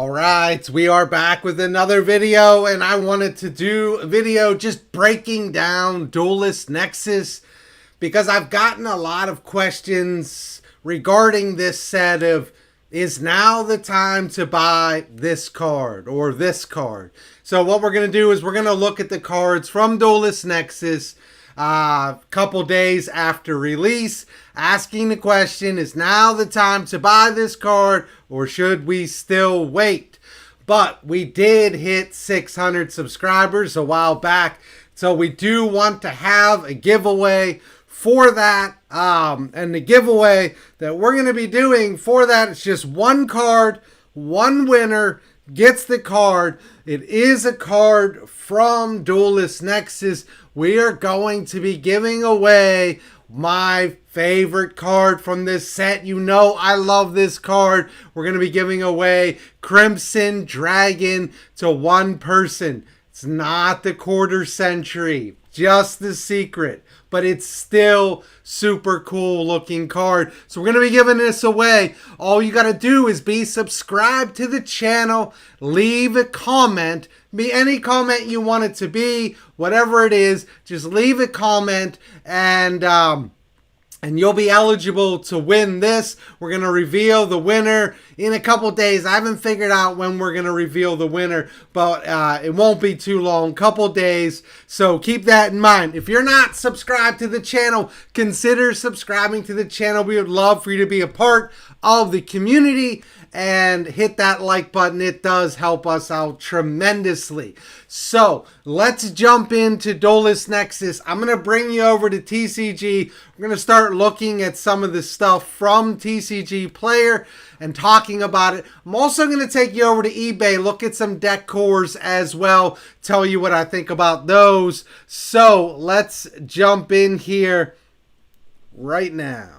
Alright, we are back with another video, and I wanted to do a video just breaking down Duelist Nexus because I've gotten a lot of questions regarding this set of, is now the time to buy this card or this card? So what we're going to do is we're going to look at the cards from Duelist Nexus a couple days after release, asking the question, is now the time to buy this card or should we still wait? But we did hit 600 subscribers a while back, so we do want to have a giveaway for that. And the giveaway that we're going to be doing for that is just one card, one winner gets the card. It is a card from Duelist Nexus. We are going to be giving away my favorite card from this set. You know I love this card. We're going to be giving away Crimson Dragon to one person. It's not the quarter century, just the secret, but it's still super cool looking card. So we're going to be giving this away. All you got to do is be subscribed to the channel, leave a comment, be any comment you want it to be, whatever it is, just leave a comment and you'll be eligible to win this. We're going to reveal the winner in a couple days. I haven't figured out when we're going to reveal the winner, but it won't be too long, couple days. So keep that in mind. If you're not subscribed to the channel, consider subscribing to the channel. We would love for you to be a part of the community and hit that like button. It does help us out tremendously. So let's jump into Duelist Nexus. I'm going to bring you over to TCG. We're going to start looking at some of the stuff from TCG Player and talking about it. I'm also going to take you over to eBay, look at some deck cores as well, tell you what I think about those. So let's jump in here right now.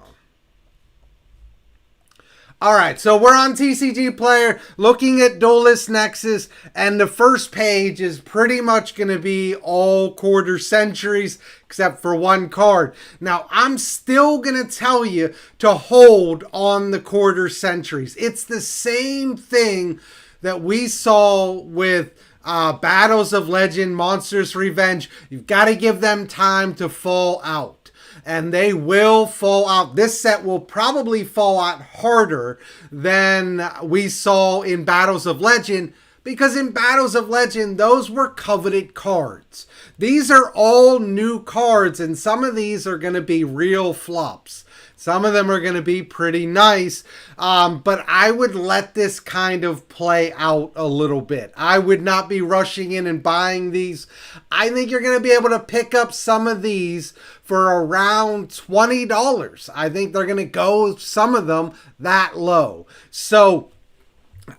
Alright, so we're on TCG Player looking at Duelist Nexus, and the first page is pretty much going to be all quarter centuries except for one card. Now, I'm still going to tell you to hold on the quarter centuries. It's the same thing that we saw with Battles of Legend, Monstrous Revenge. You've got to give them time to fall out. And they will fall out. This set will probably fall out harder than we saw in Battles of Legend, because in Battles of Legend, those were coveted cards. These are all new cards, and some of these are going to be real flops. Some of them are going to be pretty nice, but I would let this kind of play out a little bit. I would not be rushing in and buying these. I think you're going to be able to pick up some of these for around $20. I think they're going to go, some of them, that low. So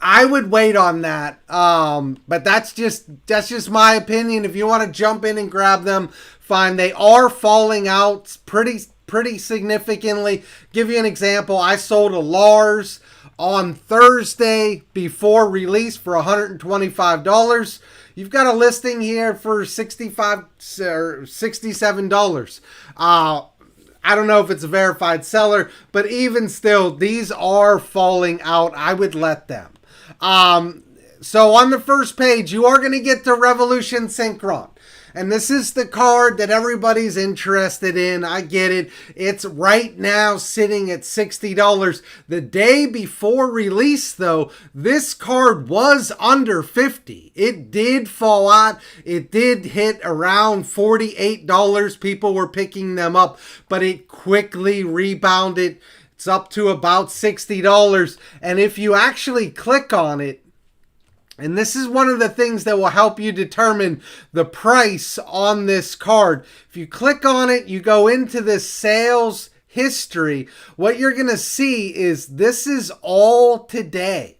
I would wait on that, but that's just my opinion. If you want to jump in and grab them, fine. They are falling out pretty significantly. Give you an example. I sold a Lars on Thursday before release for $125. You've got a listing here for $65 or $67. I don't know if it's a verified seller, but even still, these are falling out. I would let them. So on the first page, you are going to get the Revolution Synchron. And this is the card that everybody's interested in. I get it. It's right now sitting at $60. The day before release, though, this card was under $50. It did fall out. It did hit around $48. People were picking them up, but it quickly rebounded. It's up to about $60. And if you actually click on it, and this is one of the things that will help you determine the price on this card. If you click on it, you go into the sales history. What you're going to see is this is all today.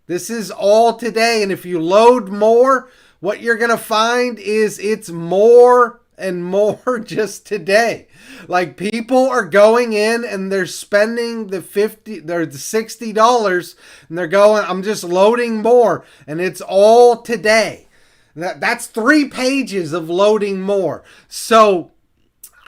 This is all today. And if you load more, what you're going to find is it's more and more just today. Like, people are going in and they're spending the $60 and they're going, I'm just loading more, and it's all today. That's 3 pages of loading more. So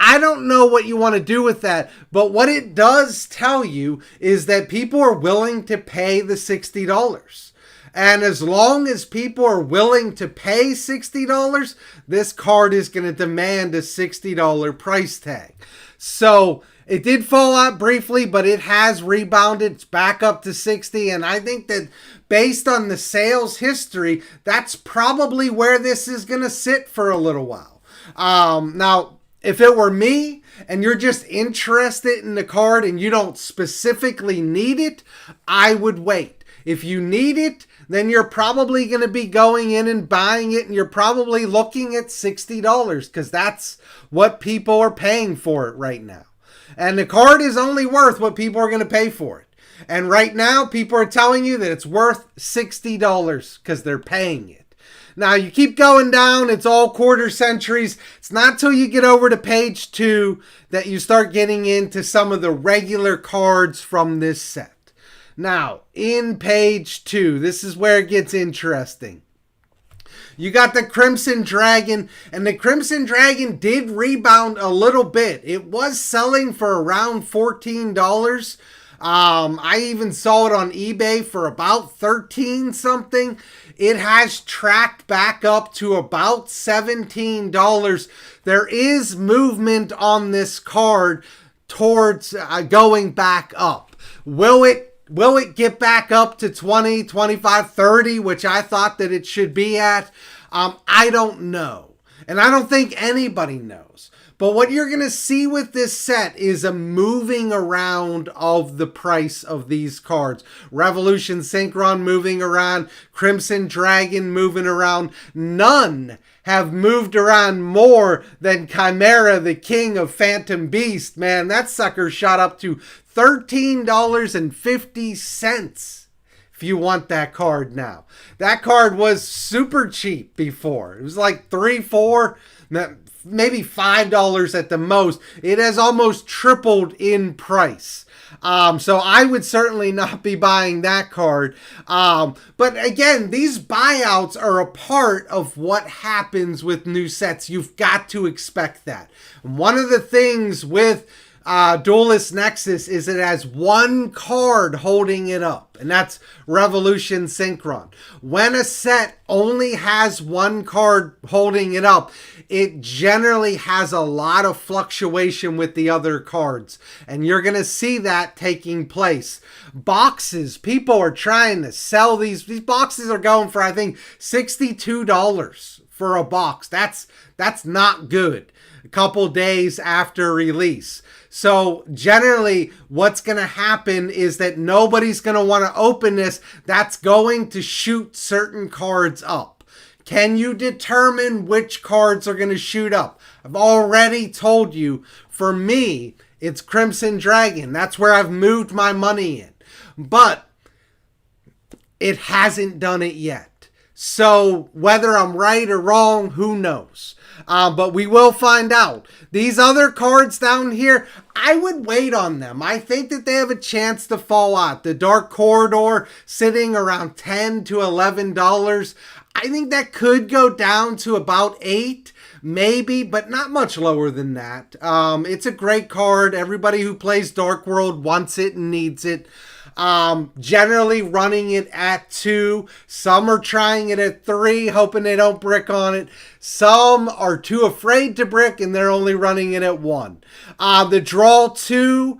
I don't know what you want to do with that, but what it does tell you is that people are willing to pay the $60. And as long as people are willing to pay $60, this card is going to demand a $60 price tag. So it did fall out briefly, but it has rebounded. It's back up to 60. And I think that based on the sales history, that's probably where this is going to sit for a little while. Now, if it were me and you're just interested in the card and you don't specifically need it, I would wait. If you need it, then you're probably going to be going in and buying it, and you're probably looking at $60 because that's what people are paying for it right now. And the card is only worth what people are going to pay for it. And right now, people are telling you that it's worth $60 because they're paying it. Now, you keep going down. It's all quarter centuries. It's not till you get over to page 2 that you start getting into some of the regular cards from this set. Now, in page 2, this is where it gets interesting. You got the Crimson Dragon, and the Crimson Dragon did rebound a little bit. It was selling for around $14. I even saw it on eBay for about 13 something. It has tracked back up to about $17. There is movement on this card towards going back up. Will it get back up to 20, 25, 30, which I thought that it should be at? I don't know. And I don't think anybody knows. But what you're going to see with this set is a moving around of the price of these cards. Revolution Synchron moving around. Crimson Dragon moving around. None have moved around more than Chimera, the King of Phantom Beast. Man, that sucker shot up to $13.50 if you want that card now. That card was super cheap before. It was like $3, $4, maybe $5 at the most. It has almost tripled in price. So I would certainly not be buying that card. But again, these buyouts are a part of what happens with new sets. You've got to expect that. One of the things with Duelist Nexus is it has one card holding it up, and that's Revolution Synchron. When a set only has one card holding it up, it generally has a lot of fluctuation with the other cards, and you're going to see that taking place. Boxes, people are trying to sell these boxes are going for, I think, $62 for a box. That's not good a couple days after release. So generally what's going to happen is that nobody's going to want to open this. That's going to shoot certain cards up. Can you determine which cards are going to shoot up? I've already told you, for me, it's Crimson Dragon. That's where I've moved my money in. But it hasn't done it yet. So whether I'm right or wrong, who knows? But we will find out. These other cards down here, I would wait on them. I think that they have a chance to fall out. The Dark Corridor sitting around $10 to $11. I think that could go down to about $8, maybe, but not much lower than that. It's a great card. Everybody who plays Dark World wants it and needs it. Generally running it at 2. Some are trying it at 3, hoping they don't brick on it. Some are too afraid to brick and they're only running it at 1. The draw 2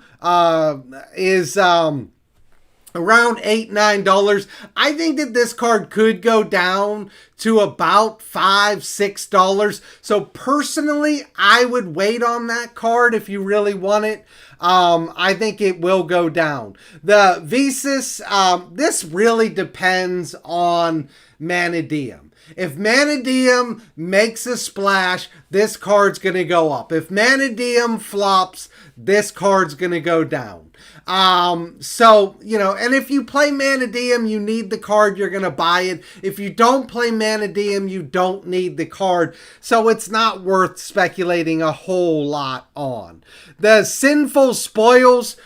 is around $8, $9. I think that this card could go down to about $5, $6. So personally, I would wait on that card if you really want it. I think it will go down. The Visas, this really depends on Manadium. If Manadium makes a splash, this card's going to go up. If Manadium flops, this card's going to go down. So, you know, and if you play Manadium, you need the card, you're going to buy it. If you don't play Manadium, you don't need the card. So it's not worth speculating a whole lot on. The Sinful Spoils,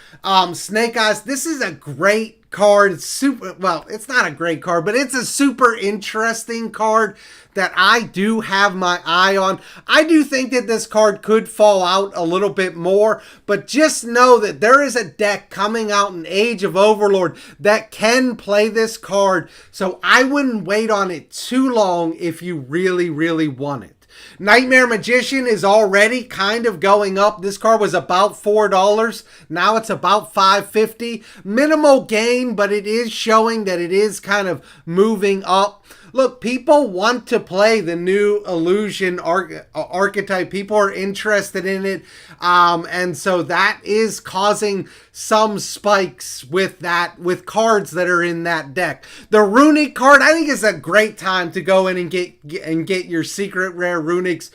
Snake Eyes, this is a great card. It's super, well, it's not a great card, but it's a super interesting card that I do have my eye on. I do think that this card could fall out a little bit more, but just know that there is a deck coming out in Age of Overlord that can play this card, so I wouldn't wait on it too long if you really, really want it. Nightmare Magician is already kind of going up. This card was about $4. Now it's about $5.50. Minimal gain, but it is showing that it is kind of moving up. Look, people want to play the new Illusion archetype. People are interested in it. And so that is causing some spikes with cards that are in that deck. The Runic card, I think, is a great time to go in and get your secret rare Runics.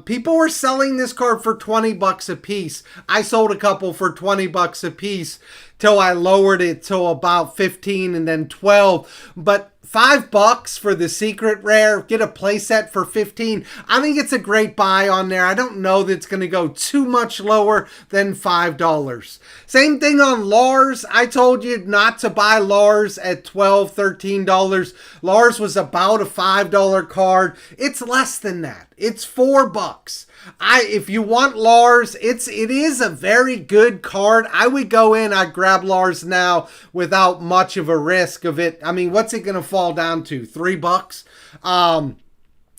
People were selling this card for $20 a piece. I sold a couple for $20 a piece till I lowered it to about 15 and then 12. But $5 for the secret rare, get a playset for 15. I think it's a great buy on there. I don't know that it's going to go too much lower than $5. Same thing on Lars. I told you not to buy Lars at $12, $13. Lars was about a $5 card. It's less than that. It's $4. If you want Lars, it is a very good card. I would go in, I'd grab Lars now without much of a risk of it. I mean, what's it going to fall down to? $3?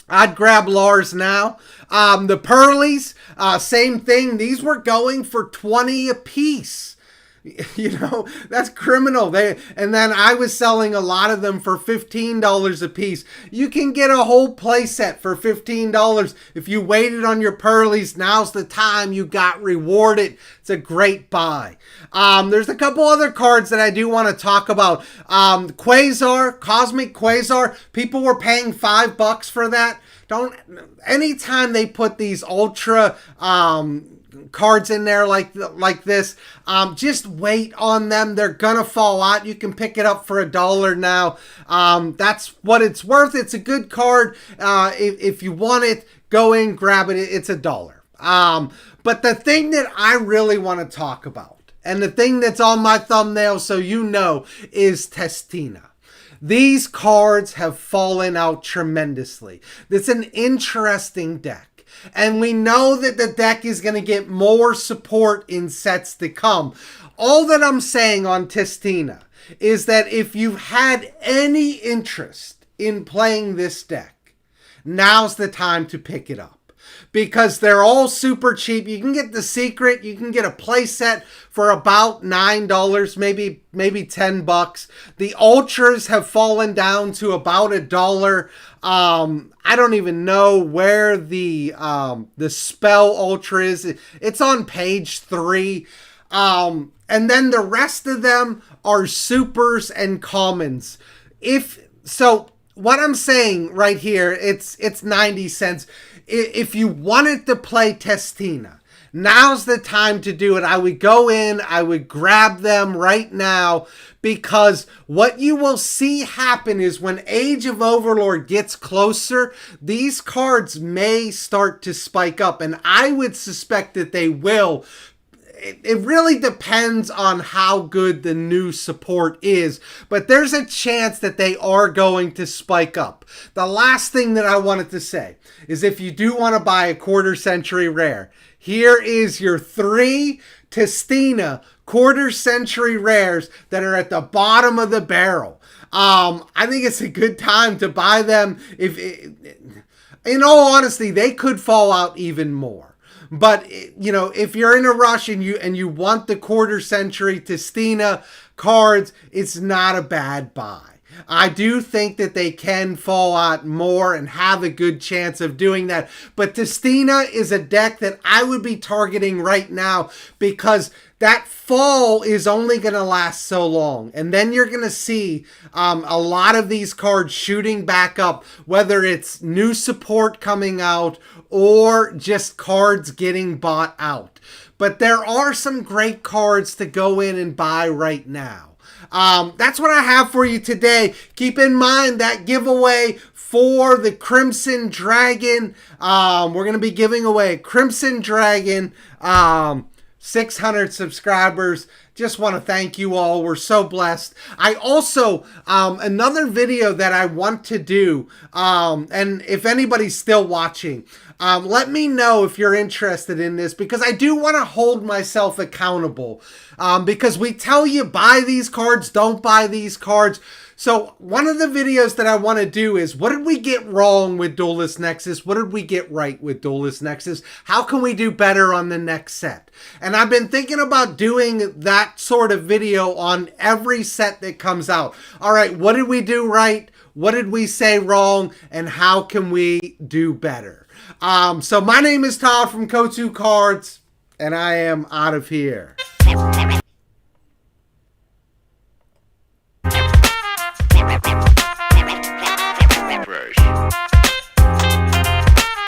I'd grab Lars now. The Pearlies, same thing. These were going for $20 a piece. You know, that's criminal. And then I was selling a lot of them for $15 a piece. You can get a whole playset for $15. If you waited on your Pearlies, now's the time. You got rewarded. It's a great buy. There's a couple other cards that I do want to talk about. Quasar, Cosmic Quasar. People were paying $5 for that. Anytime they put these ultra cards in there like this, just wait on them. They're gonna fall out. You can pick it up for $1 now. That's what it's worth. It's a good card. If you want it, go in, grab it. It's $1. But the thing that I really want to talk about, and the thing that's on my thumbnail so you know, is Testina. These cards have fallen out tremendously. It's an interesting deck. And we know that the deck is going to get more support in sets to come. All that I'm saying on Testina is that if you've had any interest in playing this deck, now's the time to pick it up. Because they're all super cheap. You can get the secret. You can get a playset for about $9, maybe $10. The ultras have fallen down to about $1. I don't even know where the spell ultra is. It's on page 3. And then the rest of them are supers and commons. So what I'm saying right here, it's 90 cents. If you wanted to play Testina, now's the time to do it. I would go in, I would grab them right now, because what you will see happen is when Age of Overlord gets closer, these cards may start to spike up, and I would suspect that they will. It really depends on how good the new support is, but there's a chance that they are going to spike up. The last thing that I wanted to say is, if you do want to buy a quarter century rare, here is your 3 Testina quarter century rares that are at the bottom of the barrel. I think it's a good time to buy them. In all honesty, they could fall out even more. But, you know, if you're in a rush and you want the quarter century Testina cards, it's not a bad buy. I do think that they can fall out more and have a good chance of doing that. But Testina is a deck that I would be targeting right now, because that fall is only going to last so long. And then you're going to see a lot of these cards shooting back up, whether it's new support coming out or just cards getting bought out. But there are some great cards to go in and buy right now. That's what I have for you today. Keep in mind that giveaway for the Crimson Dragon. We're going to be giving away Crimson Dragon, 600 subscribers. just want to thank you all. We're so blessed. I also, another video that I want to do, and if anybody's still watching, let me know if you're interested in this, because I do want to hold myself accountable, because we tell you buy these cards, don't buy these cards. So one of the videos that I want to do is, what did we get wrong with Duelist Nexus? What did we get right with Duelist Nexus? How can we do better on the next set? And I've been thinking about doing that sort of video on every set that comes out. All right, what did we do right? What did we say wrong? And how can we do better? So my name is Todd from Kotu Cards, and I am out of here.